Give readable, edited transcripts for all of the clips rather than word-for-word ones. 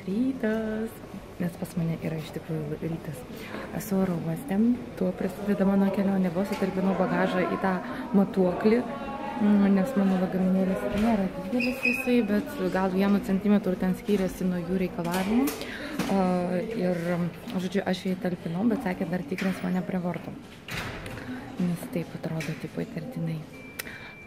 rytas, nes pas mane yra iš tikrųjų rytas. Esu oro uoste, tuo prasideda mano kelionė, vos įtalpinau bagažą į tą matuoklį, nes mano lagaminėlis nėra didelis jisai, bet gal 1 centimetrų ten skiriasi nuo jų reikalavimų. Ir, žodžiu, aš jį įtalpinau, bet sakė, dar tikrins mane prie vartų. Nes taip atrodo, tipo įtartinai.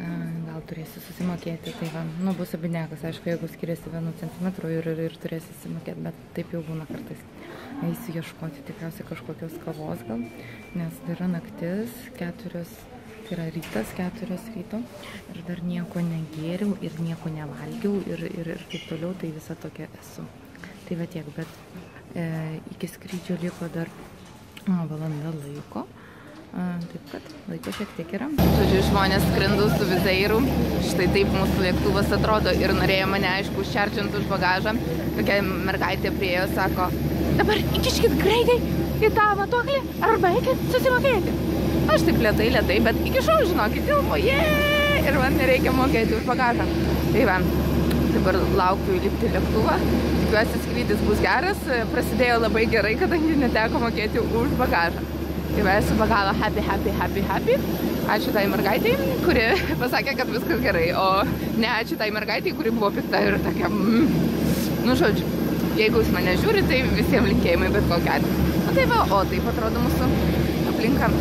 Gal turėsiu susimokėti, tai va, nu, bus abinėkas, aišku, jeigu skiriasi 1 centimetrų ir turėsiu susimokėti, bet taip jau būna kartais. Eisiu ieškoti tikriausiai kažkokios kavos gal, nes yra naktis, 4, tai yra rytas, 4 ryto, ir dar nieko negėriau ir nieko nevalgiau ir taip toliau, tai visa tokia esu. Tai va tiek, bet iki skrydžio liko dar valanda laiko. Taip kad laiko šiek tiek yra. Žodžiu, žmonės skrendu su vizairu. Štai taip mūsų lėktuvas atrodo ir norėjo mane, aišku, užčerčiant už bagažą. Tokia mergaitė priejo, sako, dabar įkiškit greitai į tą matuoklį arba eikit susimokėti. Aš taip lėtai, bet įkišau, žinokit, tilpo, ir man nereikia mokėti už bagažą. Tai va, dabar laukiu įlipti lėktuvą. Tikiuosi, skrydis bus geras. Prasidėjo labai gerai, kadangi neteko mokėti už bagažą. Tai va, esu be galo happy. Ačiū tai mergaitai, kuri pasakė, kad viskas gerai, o ne ačiū tai mergaitai, kuri buvo pikta ir tokia, nu žodžiu, jeigu jūs mane žiūri, tai visiems linkėjimai, bet kokia atveju. Na tai va, o taip atrodo mūsų aplinka.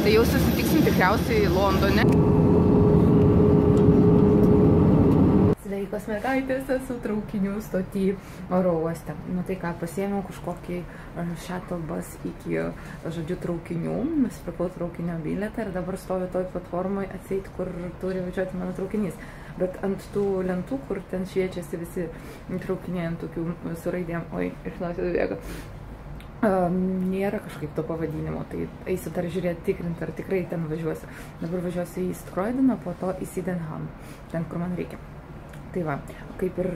Tai jau susitiksim tikriausiai Londone. Sveikos mergaitės, esu traukinių stoty oro uoste. Nu tai ką, pasiėmiau kažkokį shuttle bus iki, žodžiu, traukinių, nusipirkau traukinio bilietą ir dabar stoviu toj platformoj atseit, kur turi važiuoti mano traukinys. Bet ant tų lentų, kur ten šviečiasi visi traukiniai ant tokių su raidėm, oi, išlaisvė bėga, nėra kažkaip to pavadinimo, tai eisiu dar žiūrėti, tikrinti, ar tikrai ten važiuosiu. Dabar važiuosiu į Croydon, po to į Sydenham, ten, kur man reikia. Tai va, kaip ir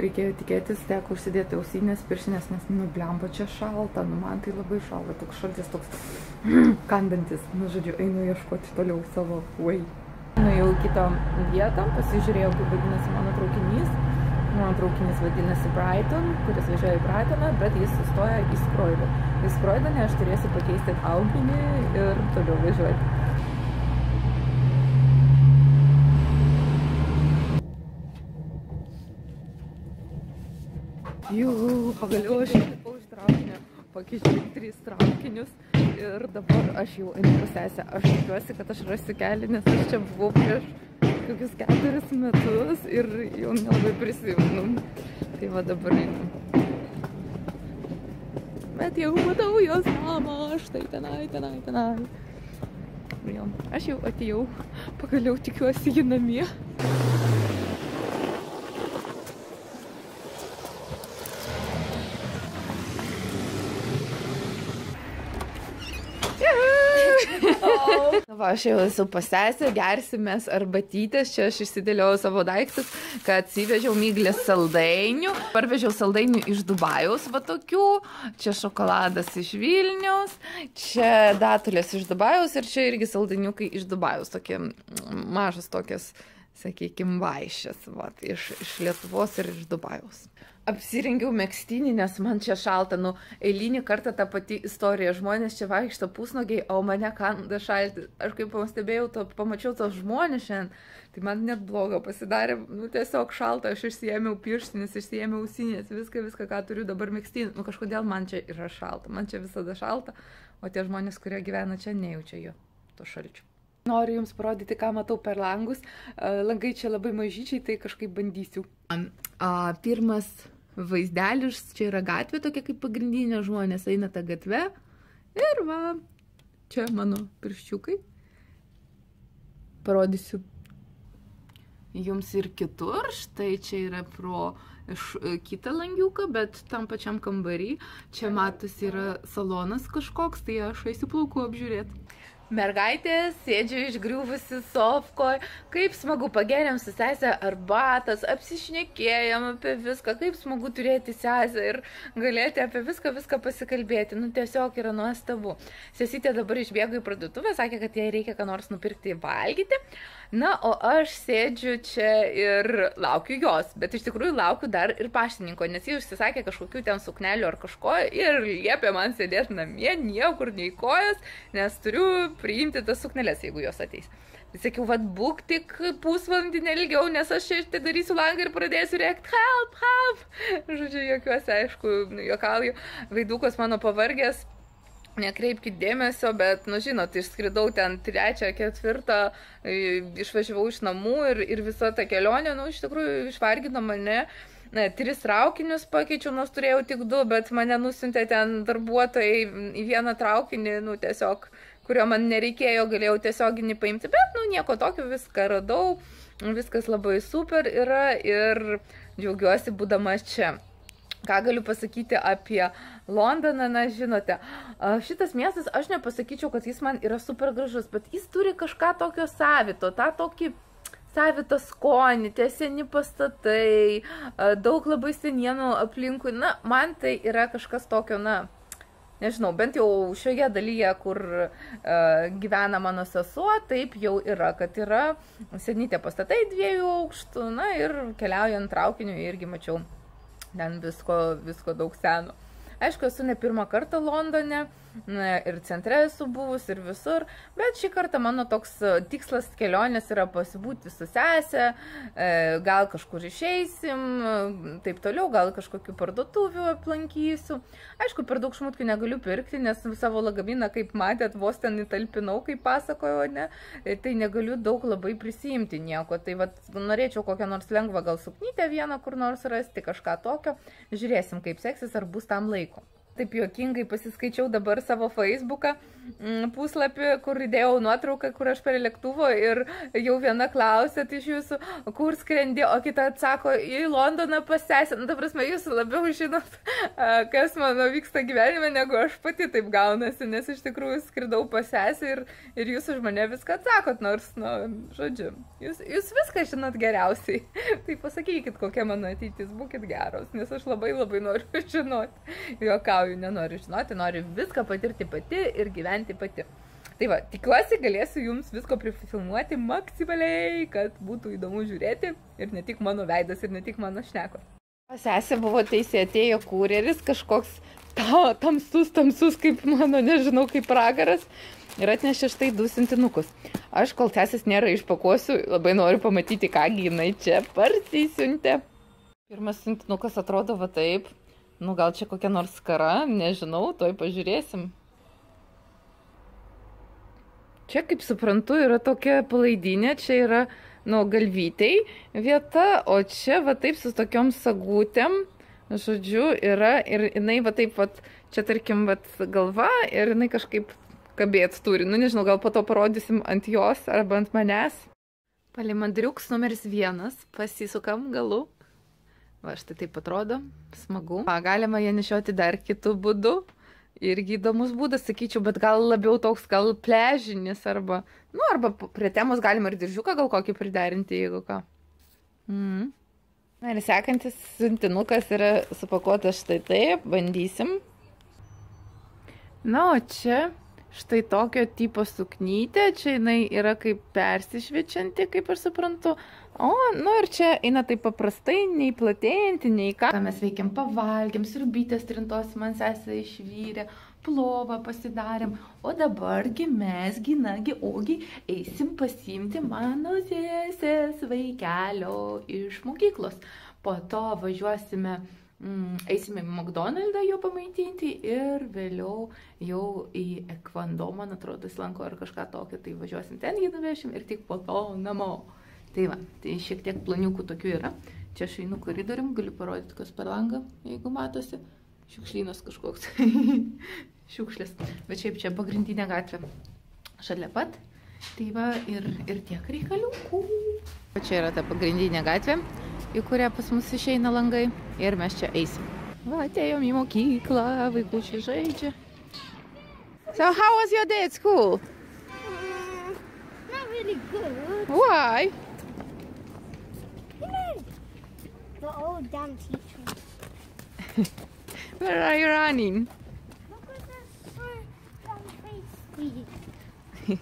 reikėjo tikėtis, teko užsidėti ausinės, piršinės, nes, nu, blemba, čia šalta, nu, man tai labai šalta, toks šaltis, toks kandantis, nu, žodžiu, einu ieškoti toliau savo way. Nuėjau į kitą vietą, pasižiūrėjau, kaip vadinasi mano traukinys. Mano traukinys vadinasi Brighton, kuris važiuoja į Brightoną, bet jis sustoja į Croydon. Į Croydone aš turėsiu pakeisti traukinį ir toliau važiuoti. Jau, pagaliau aš įlipau iš traukinio, pakeičiau 3 traukinius ir dabar aš jau einu pas sesę. Aš tikiuosi, kad aš rasiu kelią, nes aš čia buvau prieš kokius 4 metus ir jau nelabai prisimenu. Tai va dabar einu. Bet jau matau jos mamą, štai tenai. Aš jau atėjau, pagaliau tikiuosi ji namie. Va, aš jau esu pas sesę, gersimės arbatytės, čia aš išsidėliojau savo daiktus, kad atsivežiau Miglės saldainių. Parvežiau saldainių iš Dubajaus, va tokių, čia šokoladas iš Vilniaus, čia datulės iš Dubajaus ir čia irgi saldainiukai iš Dubajaus, tokie mažas tokias, sakykime, vaišės, va, iš Lietuvos ir iš Dubajaus. Apsirengiau megztinį, nes man čia šalta, nu, eilinį kartą ta pati istorija, žmonės čia vaikšto pusnogiai, o mane kanda šalti. Aš kaip pastebėjau, pamačiau tos žmonės šiandien, tai man net blogo pasidarė, nu, tiesiog šalta, aš išsiėmiau pirštinis, išsiėmiau ausinės, viską, ką turiu dabar megztinį, nu, kažkodėl man čia yra šalta, man čia visada šalta, o tie žmonės, kurie gyvena čia, nejaučia jo, to šalčio. Noriu jums parodyti, ką matau per langus, langai čia labai mažyčiai, tai kažkaip bandysiu. Pirmas vaizdelis, čia yra gatvė tokia kaip pagrindinė, žmonės eina tą gatvę ir va, čia mano pirščiukai. Parodysiu jums ir kitur, štai čia yra pro kitą langiuką, bet tam pačiam kambarį, čia matos yra salonas kažkoks, tai aš eisiu plaukų apžiūrėti. Mergaitės, sėdžiu išgriuvusi sofkoj, kaip smagu, pageriam su sesė arbatas, apsišnekėjom apie viską, kaip smagu turėti sesę ir galėti apie viską pasikalbėti, nu tiesiog yra nuostabu. Sesytė dabar išbėgo į parduotuvę, sakė, kad jai reikia ką nors nupirkti valgyti, na, o aš sėdžiu čia ir laukiu jos, bet iš tikrųjų laukiu dar ir paštininko, nes jis užsisakė kažkokių ten suknelių ar kažko ir liepė man sėdėti namie, niekur nei kojas, nes turiu priimti tas sukneles, jeigu jos ateis. Tai sakiau, vat būk tik pusvalandį nelgiau, nes aš čia atidarysiu langą ir pradėsiu rėkti help, help. Žodžiu, jokiuose, aišku, juokauju, veidukas mano pavargęs, nekreipkit dėmesio, bet, nu žinot, išskridau ten 3-4, išvažiavau iš namų ir visa ta kelionė, nu iš tikrųjų išvargino mane. 3 traukinius pakeičiau, nors turėjau tik 2, bet mane nusintė ten darbuotojai į vieną traukinį, nu tiesiog, kurio man nereikėjo, galėjau tiesioginį paimti, bet nu nieko tokio, viską radau, viskas labai super yra ir džiaugiuosi būdamas čia. Ką galiu pasakyti apie Londoną, na žinote, šitas miestas, aš nepasakyčiau, kad jis man yra super gražus, bet jis turi kažką tokio savito, tą tokį savitą skonį, tie seni pastatai, daug labai senienų aplinkui, na, man tai yra kažkas tokio, na, nežinau, bent jau šioje dalyje, kur gyvena mano sesuo, taip jau yra, kad yra seni tie pastatai 2 aukštų, na ir keliaujant traukiniu irgi mačiau ten visko daug seno. Aišku, esu ne pirmą kartą Londone ir centre esu buvus ir visur, bet šį kartą mano toks tikslas kelionės yra pasibūti su sesė, gal kažkur išeisim, taip toliau, gal kažkokių parduotuvių aplankysiu. Aišku, per daug šmutkių negaliu pirkti, nes savo lagaminą, kaip matėt, vos ten įtalpinau, kaip pasakojo, ne, tai negaliu daug labai prisijimti nieko. Tai vat, norėčiau kokią nors lengvą gal suknytę vieną kur nors rasti, kažką tokio. Žiūrėsim, kaip seksis, ar bus tam laiko. Taip juokingai pasiskaičiau dabar savo Facebooką puslapį, kur įdėjau nuotrauką, kur aš per lėktuvo ir jau viena klausėt iš jūsų, kur skrendi, o kita atsako į Londoną pas sesę. Nu, ta prasme, jūs labiau žinot, kas mano vyksta gyvenime, negu aš pati taip gaunasi, nes iš tikrųjų skridau pas sesę ir jūs už mane viską atsakot, nors, nu, žodžiu, jūs viską žinot geriausiai. Tai pasakykit, kokia mano ateitis, būkit geros, nes aš labai noriu žinoti. Juokauju, nenoriu žinoti, noriu viską patirti pati ir gyventi pati. Tai va, tikiuosi galėsiu jums visko prifilmuoti maksimaliai, kad būtų įdomu žiūrėti ir ne tik mano veidas ir ne tik mano šnekos. Sesė buvo teisė, atėjo kurjeris, kažkoks tamsus, kaip mano, nežinau, kaip pragaras ir atnešė štai 2 sintinukus. Aš kol sesės nėra išpakuosiu, labai noriu pamatyti, kągi jinai čia parsisiuntė. Pirmas sintinukas atrodo va taip. Nu, gal čia kokia nors skara, nežinau, toj pažiūrėsim. Čia, kaip suprantu, yra tokia palaidinė, čia yra, nu, galvytei vieta, o čia va taip su tokiom sagutėm, žodžiu, yra ir jinai va taip, va, čia tarkim, va, galva ir jinai kažkaip kabėt turi. Nu, nežinau, gal po to parodysim ant jos arba ant manęs. Palimandriuks numeris 1, pasisukam galu. Va, štai taip atrodo, smagu. Galima ją nešioti dar kitų būdų. Irgi įdomus būdas, sakyčiau, bet gal labiau toks, gal pležinis arba, nu, arba prie temos galima ir diržiuką gal kokį priderinti, jeigu ką. Na ir sekantis sintinukas yra supakuotas štai taip, bandysim. Na, o čia štai tokio tipo suknytė, čia jinai yra kaip persišviečianti, kaip aš suprantu. O, nu ir čia eina taip paprastai, nei platėjanti, nei ką. Mes veikiam, pavalgiam, sriubytės trintos man sesė išvyrė, plovą pasidarėm. O dabargi mesgi, nagi, ogi, eisim pasiimti mano sesės vaikelio iš mokyklos. Po to važiuosime, eisime į McDonald'ą jo pamaitinti ir vėliau jau į Ekvando, man atrodo, slanko ar kažką tokio. Tai važiuosim ten, jį nuvešim ir tik po to namo. Tai va, tai šiek tiek planiukų tokių yra. Čia aš einu koridorium, galiu parodyti, kas per langą, jeigu matosi. Šiukšlynas kažkoks. Šiukšlės. Bet šiaip čia pagrindinė gatvė šalia pat. Tai va, ir tiek reikaliukų. Čia yra ta pagrindinė gatvė, į kurią pas mus išeina langai. Ir mes čia eisim. Va, atėjom į mokyklą, vaikučiai žaidžia. So, how was your day at school? Why? The old damn teacher. Where are you running? Look at this damn face.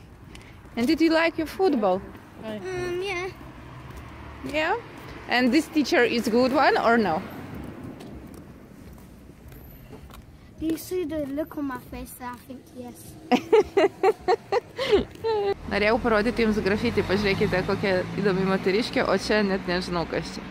And did you like your football? Yeah. Yeah? And this teacher is good one or no? Do you see the look on my face that I think yes? Norėjau parodyti jums grafitį, pažiūrėkite, kokia įdomi moteriškė, o čia net nežinau, kas čia.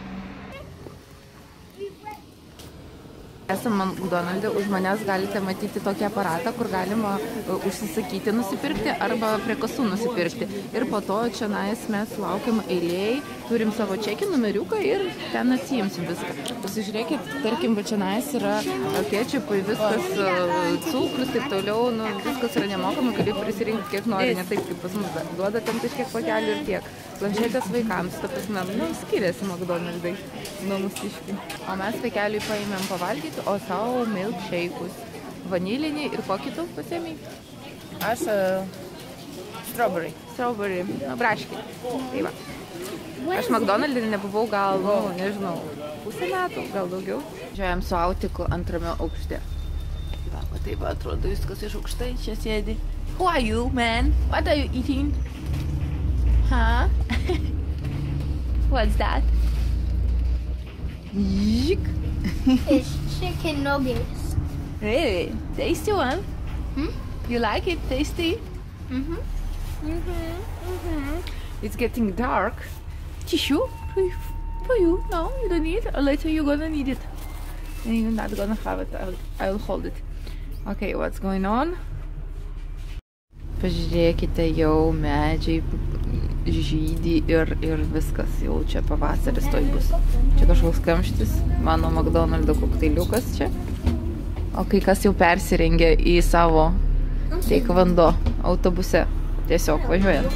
Esam McDonald'e, už manęs galite matyti tokį aparatą, kur galima užsisakyti, nusipirkti arba prie kasų nusipirkti. Ir po to čia mes laukiam eilėj, turim savo čekį, numeriuką ir ten atsiimsim viską. Pasižiūrėkit, tarkim, čia yra ketčiupai, viskas, cukrus, taip toliau, viskas yra nemokama, gali prisirinkti kiek nori, ne taip kaip pas mus duoda ten kažkiek pakelių ir tiek. Planšetės vaikams, ta prasme, skiriasi McDonald'ai nuo mūsiškių. O mes vaikeliui paėmėm pavalgyti, o savo milkshake'us. Vanilinį ir kokį tu pasiėmei? Aš strawberry. Strawberry, braškį. Tai va. Aš McDonald'e nebuvau gal, nežinau, pusę metų, gal daugiau. Žiūrėjom su Autiku antrame aukšte. Va, taip atrodo viskas iš aukštai, čia sėdi. Who are you, man? What are you eating? Huh? What's that? It's chicken nuggets. Really? Tasty one? You like it? Tasty? It's getting dark. Tissue? For you? No, you don't need it. Or later you're gonna need it. And you're not gonna have it. I'll hold it. Okay, what's going on? Pažiūrėkite, jau medžiai žydi ir viskas, jau čia pavasaris toj bus. Čia kažkoks kamštis, mano McDonald'o kokteiliukas čia. O kai kas jau persirengė į savo taekwondo autobuse, tiesiog važiuojant.